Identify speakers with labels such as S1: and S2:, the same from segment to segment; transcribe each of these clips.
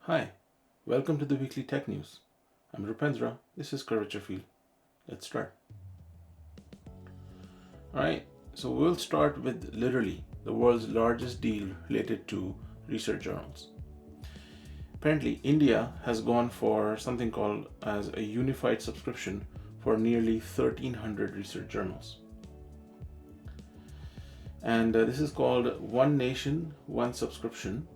S1: Hi, welcome to the weekly tech news. I'm Rupendra. This is Curvature field. Let's start. Alright, so we'll start with literally the world's largest deal related to research journals. Apparently, India has gone for something called as a unified subscription for nearly 1,300 research journals. And this is called One Nation, One Subscription.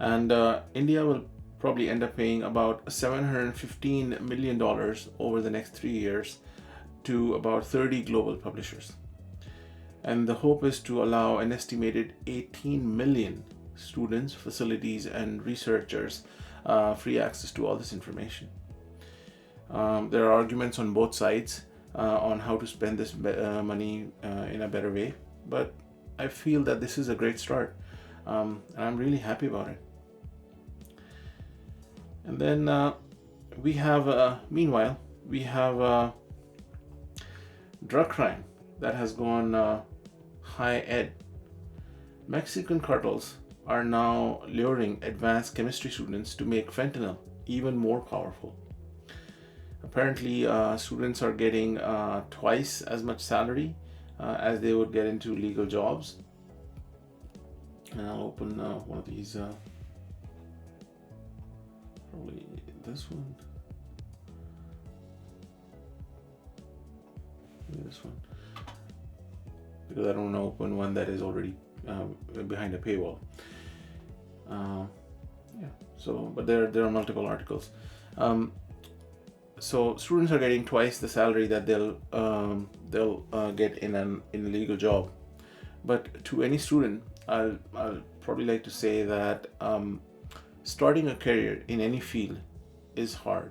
S1: And India will probably end up paying about $715 million over the next 3 years to about 30 global publishers. And the hope is to allow an estimated 18 million students, facilities, and researchers free access to all this information. There are arguments on both sides on how to spend this money in a better way, but I feel that this is a great start, and I'm really happy about it. And then meanwhile, we have drug crime that has gone high ed. Mexican cartels are now luring advanced chemistry students to make fentanyl even more powerful. Apparently, students are getting twice as much salary as they would get into legal jobs. And I'll open one of these, probably this one. Maybe this one. Because I don't want to open one that is already behind a paywall. But there are multiple articles. So students are getting twice the salary that they'll get in a legal job. But to any student, I'll probably like to say that starting a career in any field is hard.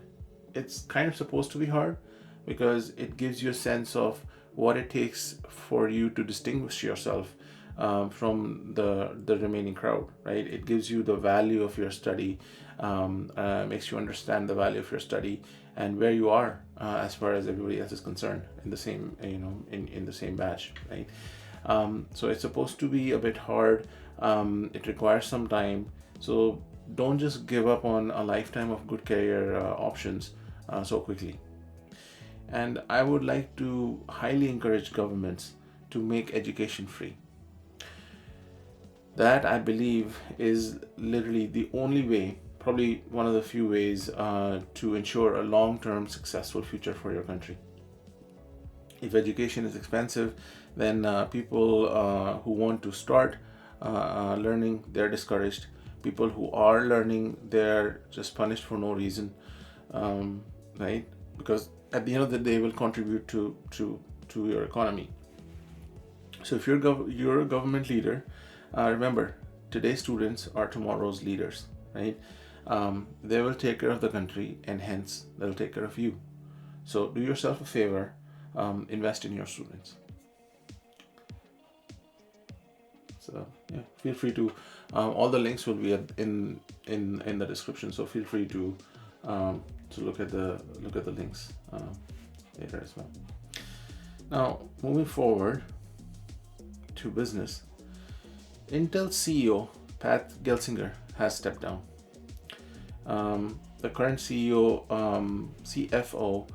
S1: It's kind of supposed to be hard because it gives you a sense of what it takes for you to distinguish yourself from the remaining crowd, right? It gives you the value of your study, makes you understand the value of your study and where you are as far as everybody else is concerned in the same, in the same batch, right? So it's supposed to be a bit hard. It requires some time. So don't just give up on a lifetime of good career options so quickly. And I would like to highly encourage governments to make education free. That, I believe, is literally the only way, probably one of the few ways to ensure a long-term successful future for your country. If education is expensive, then people who want to start learning, they're discouraged. People who are learning, they're just punished for no reason, right? Because at the end of the day, will contribute to your economy. So if you're a government leader, remember, today's students are tomorrow's leaders, right? They will take care of the country, and hence they'll take care of you. So do yourself a favor, invest in your students. So yeah, feel free to. All the links will be in the description. So feel free to look at the links later as well. Now moving forward to business, Intel CEO Pat Gelsinger has stepped down. The current CEO, CFO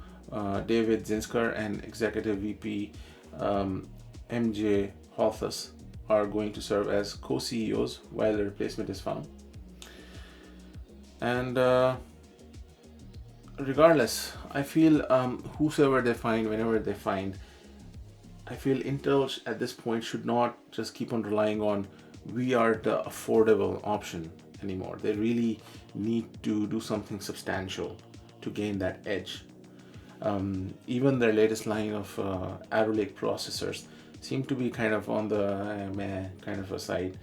S1: David Zinsker, and Executive VP MJ Holthus are going to serve as co-CEOs while the replacement is found. And regardless, I feel whosoever they find, whenever they find, I feel Intel at this point should not just keep on relying on we are the affordable option anymore. They really need to do something substantial to gain that edge. Even their latest line of Arrow Lake processors seem to be kind of on the meh kind of a side.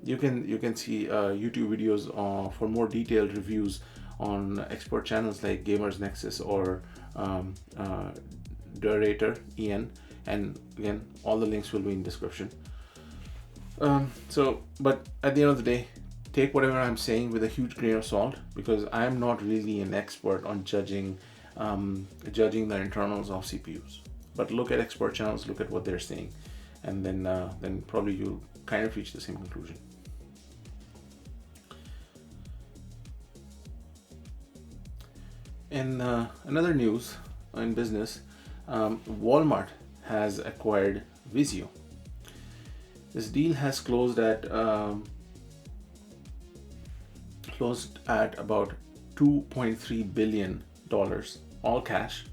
S1: You can see YouTube videos for more detailed reviews on expert channels like Gamers Nexus or Durator EN, and again, all the links will be in description. But at the end of the day, take whatever I'm saying with a huge grain of salt, because I'm not really an expert on judging the internals of CPUs. But look at expert channels, look at what they're saying, and then probably you'll kind of reach the same conclusion. In another news in business, Walmart has acquired Vizio. This deal has closed at about $2.3 billion, all cash.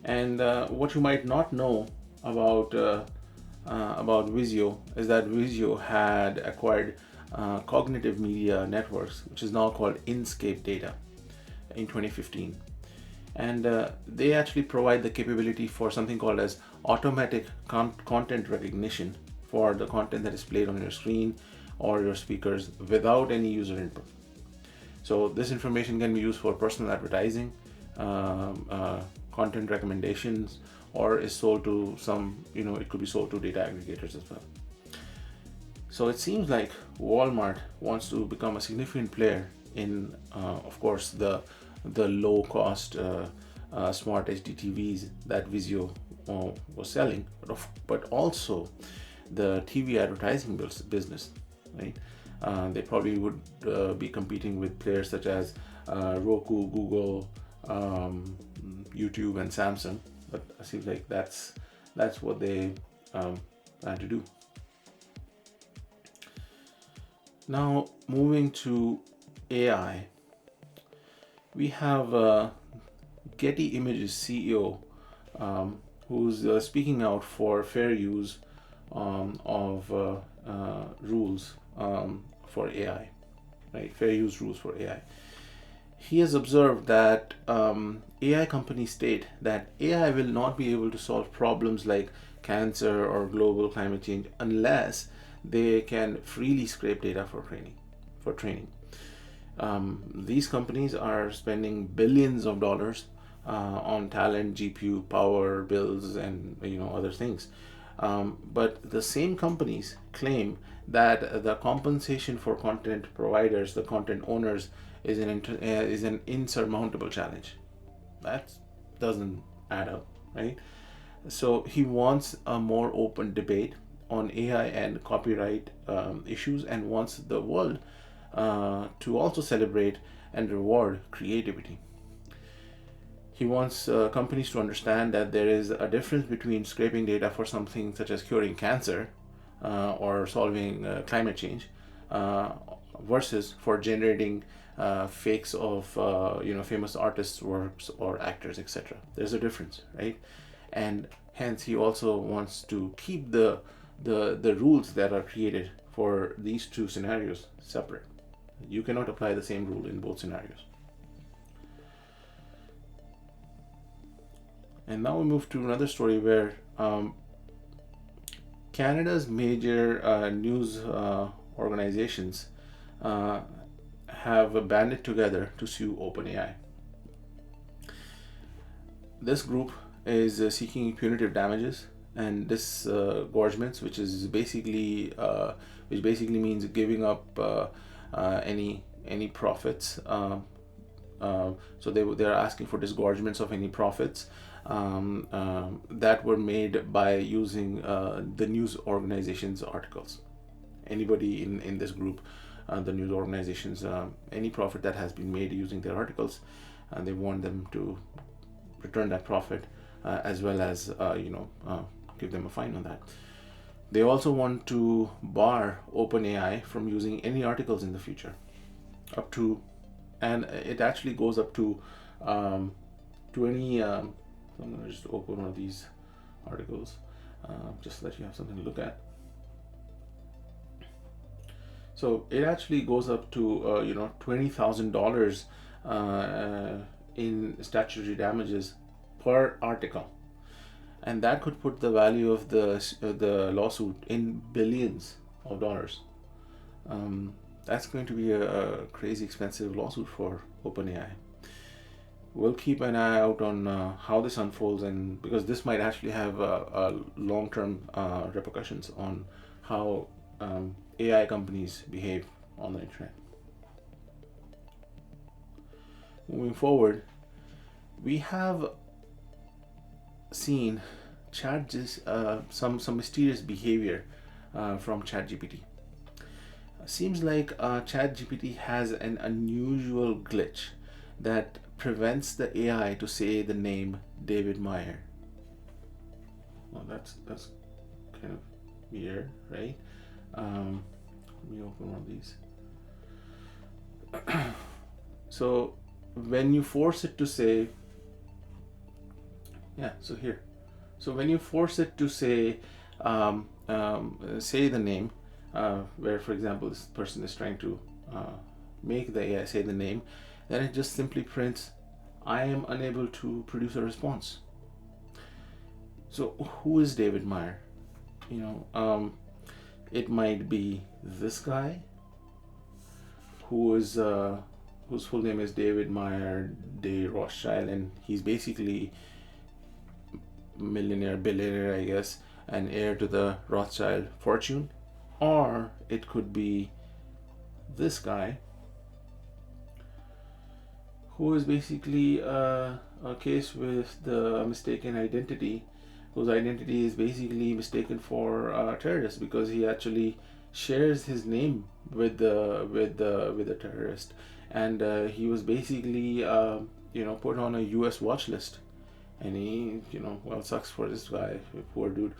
S1: And what you might not know about Vizio is that Vizio had acquired Cognitive Media Networks, which is now called Inscape Data, in 2015. And they actually provide the capability for something called as automatic content recognition for the content that is played on your screen or your speakers without any user input. So this information can be used for personal advertising, content recommendations, or is sold to it could be sold to data aggregators as well. So it seems like Walmart wants to become a significant player in, of course, the low cost smart HD TVs that Vizio was selling, but also the TV advertising business, right? They probably would be competing with players such as Roku, Google, YouTube, and Samsung. But it seems like that's what they plan to do. Now, moving to AI, we have Getty Images CEO who's speaking out for fair use of rules for AI, right? Fair use rules for AI. He has observed that AI companies state that AI will not be able to solve problems like cancer or global climate change unless they can freely scrape data for training. These companies are spending billions of dollars on talent, GPU, power, bills, and other things. But the same companies claim that the compensation for content providers, the content owners, is an insurmountable challenge. That doesn't add up, right? So he wants a more open debate on AI and copyright issues, and wants the world to also celebrate and reward creativity. He wants companies to understand that there is a difference between scraping data for something such as curing cancer or solving climate change versus for generating fakes of famous artists' works or actors, etc. There's a difference, right? And hence he also wants to keep the rules that are created for these two scenarios separate. You cannot apply the same rule in both scenarios. And now we move to another story where Canada's major news organizations have banded together to sue OpenAI. This group is seeking punitive damages and disgorgements, which basically means giving up any profits. So they're asking for disgorgements of any profits that were made by using the news organization's articles. Anybody in this group, the news organizations, any profit that has been made using their articles, they want them to return that profit, as well as give them a fine on that. They also want to bar OpenAI from using any articles in the future, and it actually goes up to any. So I'm going to just open one of these articles, just so that you have something to look at. So it actually goes up to $20,000 in statutory damages per article, and that could put the value of the lawsuit in billions of dollars. That's going to be a crazy expensive lawsuit for OpenAI. We'll keep an eye out on how this unfolds, and because this might actually have long-term repercussions on how AI companies behave on the internet. Moving forward, we have seen some mysterious behavior from ChatGPT. Seems like ChatGPT has an unusual glitch that prevents the AI to say the name David Meyer. Well, that's kind of weird, right? Let me open one of these. So when you force it to say, so when you force it to say, say the name, where, for example, this person is trying to make the AI say the name, then it just simply prints, I am unable to produce a response. So who is David Meyer? It might be this guy who is whose full name is David Meyer de Rothschild, and he's basically millionaire, billionaire, I guess, and heir to the Rothschild fortune. Or it could be this guy who is basically a case with the mistaken identity, whose identity is basically mistaken for a terrorist, because he actually shares his name with the terrorist, and he was basically put on a U.S. watch list, and he well, sucks for this guy, poor dude.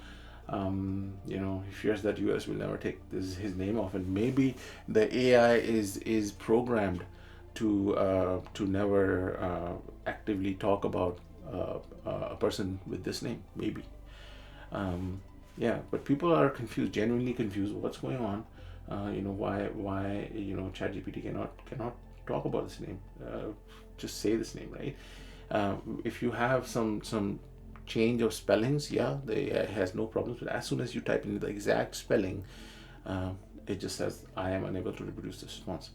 S1: He fears that U.S. will never take his name off, and maybe the AI is programmed to never actively talk about a person with this name, maybe. But people are confused, genuinely confused. What's going on? Why ChatGPT cannot talk about this name? Just say this name, right? If you have some change of spellings, the AI has no problems. But as soon as you type in the exact spelling, it just says, I am unable to reproduce this response.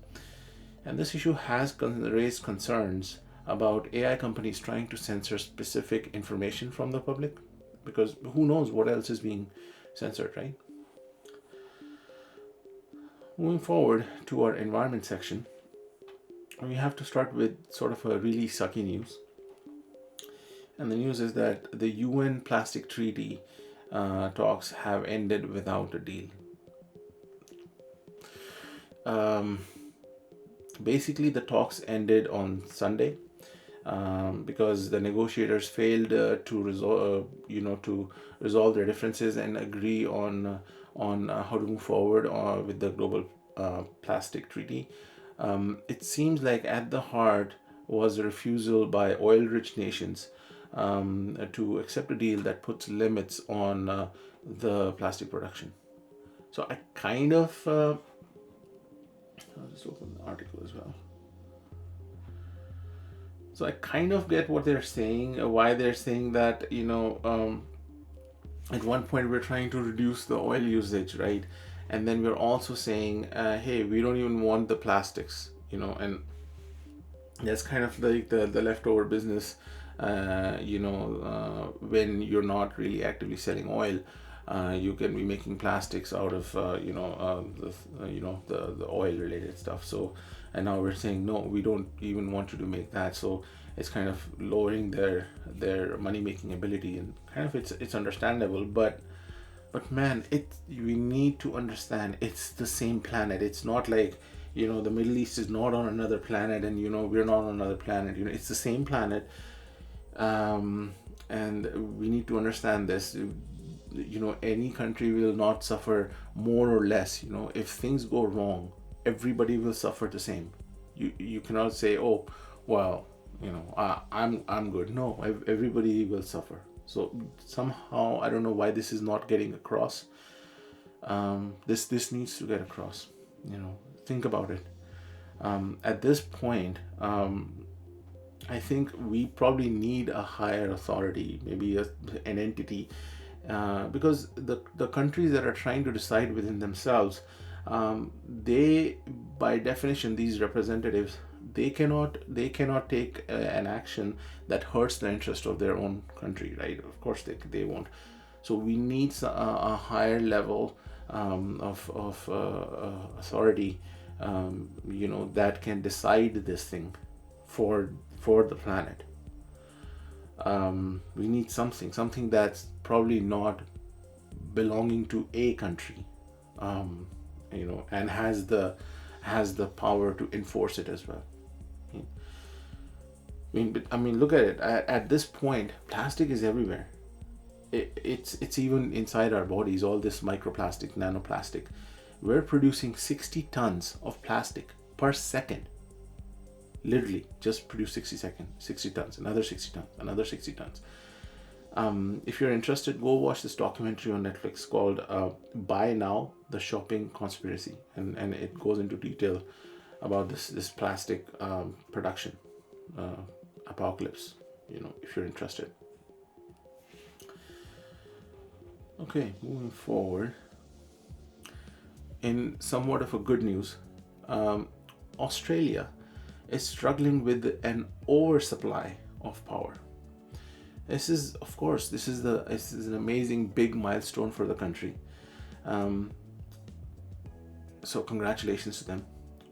S1: And this issue has raised concerns about AI companies trying to censor specific information from the public, because who knows what else is being censored, right? Moving forward to our environment section, we have to start with sort of a really sucky news. And the news is that the UN plastic treaty talks have ended without a deal. Basically, the talks ended on Sunday because the negotiators failed to resolve their differences and agree on how to move forward with the global plastic treaty. It seems like at the heart was a refusal by oil-rich nations to accept a deal that puts limits on the plastic production. So I kind of I'll just open the article as well. So I kind of get what they're saying, why they're saying that, at one point we're trying to reduce the oil usage, right? And then we're also saying, hey, we don't even want the plastics, and that's kind of like the leftover business, when you're not really actively selling oil. You can be making plastics out of the oil related stuff. So, and now we're saying no, we don't even want you to make that. So it's kind of lowering their money making ability, and kind of it's understandable. But man, we need to understand it's the same planet. It's not like the Middle East is not on another planet, and we're not on another planet. It's the same planet, and we need to understand this. Any country will not suffer more or less. If things go wrong, everybody will suffer the same. You cannot say, oh, well, I'm good. No, everybody will suffer. So somehow, I don't know why this is not getting across. This needs to get across. Think about it. At this point, I think we probably need a higher authority, maybe an entity, because the countries that are trying to decide within themselves, they, by definition, these representatives, they cannot take an action that hurts the interest of their own country, right? Of course they won't. So we need a higher level of authority, that can decide this thing for the planet. We need something that's probably not belonging to a country, and has the power to enforce it as well. Look at it. At this point, plastic is everywhere. It's even inside our bodies. All this microplastic, nanoplastic. We're producing 60 tons of plastic per second. Literally, just produce 60 tons, another 60 tons, another 60 tons. If you're interested, go watch this documentary on Netflix called "Buy Now: The Shopping Conspiracy," and it goes into detail about this plastic production apocalypse. If you're interested. Okay, moving forward. In somewhat of a good news, Australia is struggling with an oversupply of power. This is an amazing big milestone for the country. So congratulations to them.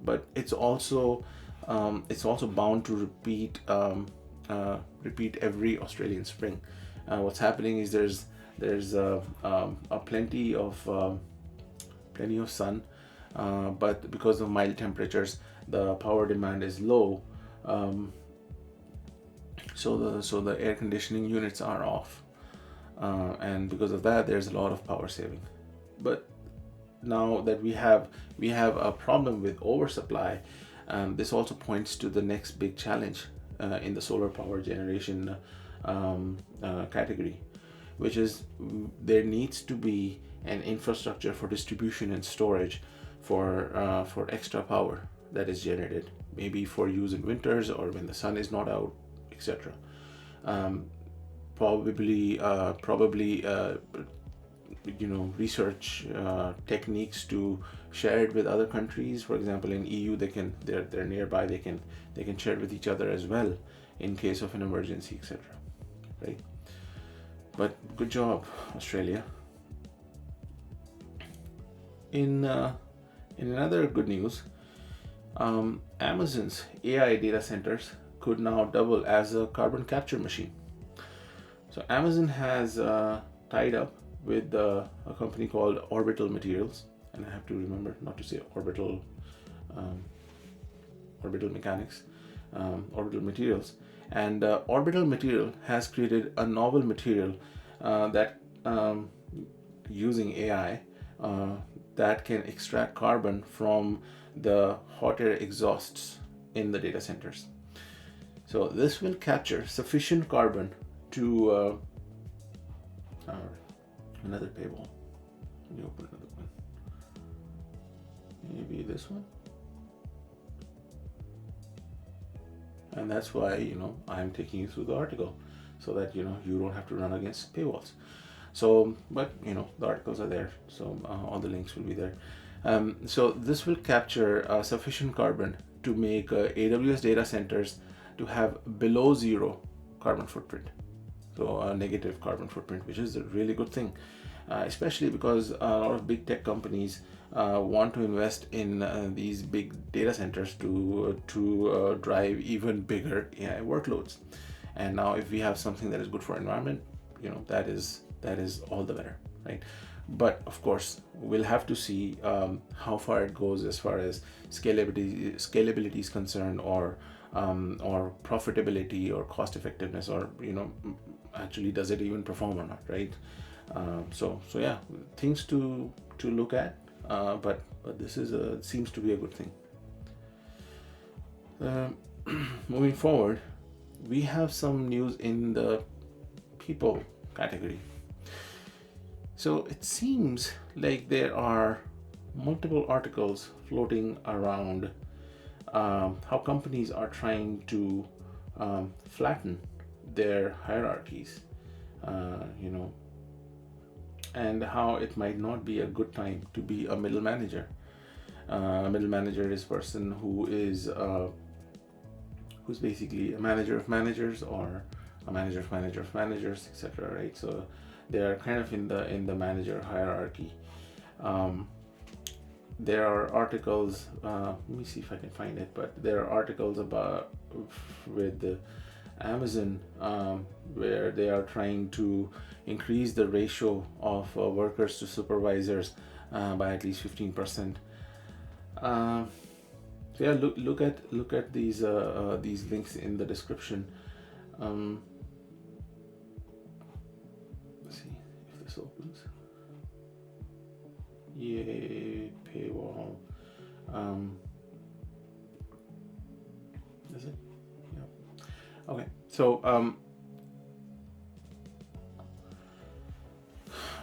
S1: But it's also bound to repeat every Australian spring. What's happening is there's plenty of sun, but because of mild temperatures, the power demand is low. So the air conditioning units are off, and because of that, there's a lot of power saving. But now that we have a problem with oversupply, this also points to the next big challenge in the solar power generation category, which is there needs to be an infrastructure for distribution and storage for extra power that is generated, maybe for use in winters or when the sun is not out, etc. Probably research techniques to share it with other countries. For example, in EU, they're nearby. They can share it with each other as well in case of an emergency, etc. Right? But good job, Australia. In another good news, Amazon's AI data centers could now double as a carbon capture machine. So Amazon has tied up with a company called Orbital Materials, and I have to remember not to say orbital mechanics, Orbital Materials. And Orbital Material has created a novel material that using AI that can extract carbon from the hot air exhausts in the data centers. So this will capture sufficient carbon to another paywall. Let me open another one. Maybe this one. And that's why I'm taking you through the article, so that you don't have to run against paywalls. So, but the articles are there, so all the links will be there. So this will capture sufficient carbon to make AWS data centers to have below zero carbon footprint, so a negative carbon footprint, which is a really good thing, especially because a lot of big tech companies want to invest in these big data centers to drive even bigger AI workloads. And now, if we have something that is good for environment, that is all the better, right? But of course, we'll have to see how far it goes as far as scalability is concerned, or profitability, or cost effectiveness, or actually does it even perform or not, right? So yeah, things to look at, but this seems to be a good thing. Moving forward, we have some news in the people category. So it seems like there are multiple articles floating around how companies are trying to flatten their hierarchies, and how it might not be a good time to be a middle manager. A middle manager is a person who's basically a manager of managers, or a manager of managers, etc. Right? So they are kind of in the manager hierarchy. There are articles. Let me see if I can find it. But there are articles with Amazon where they are trying to increase the ratio of workers to supervisors by at least 15%. So yeah, look at these links in the description. Um, let's see if this opens. Yay, paywall. Is it? Yeah. Okay. So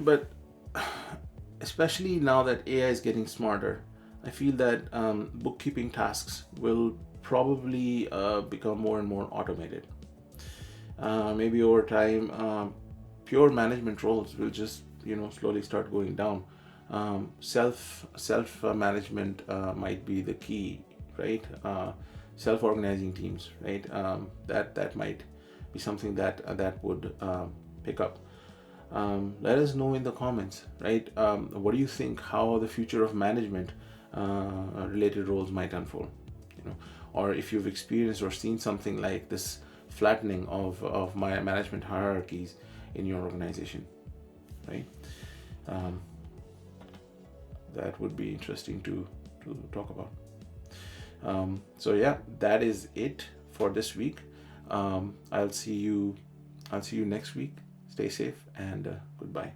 S1: but especially now that AI is getting smarter, I feel that bookkeeping tasks will probably become more and more automated. Maybe over time, pure management roles will just slowly start going down. Self management might be the key, right? Self organizing teams, right? That might be something that would pick up. Let us know in the comments, right? What do you think? How the future of management related roles might unfold, or if you've experienced or seen something like this flattening of my management hierarchies in your organization, right? Um, that would be interesting to talk about. So yeah, that is it for this week. I'll see you next week. Stay safe and goodbye.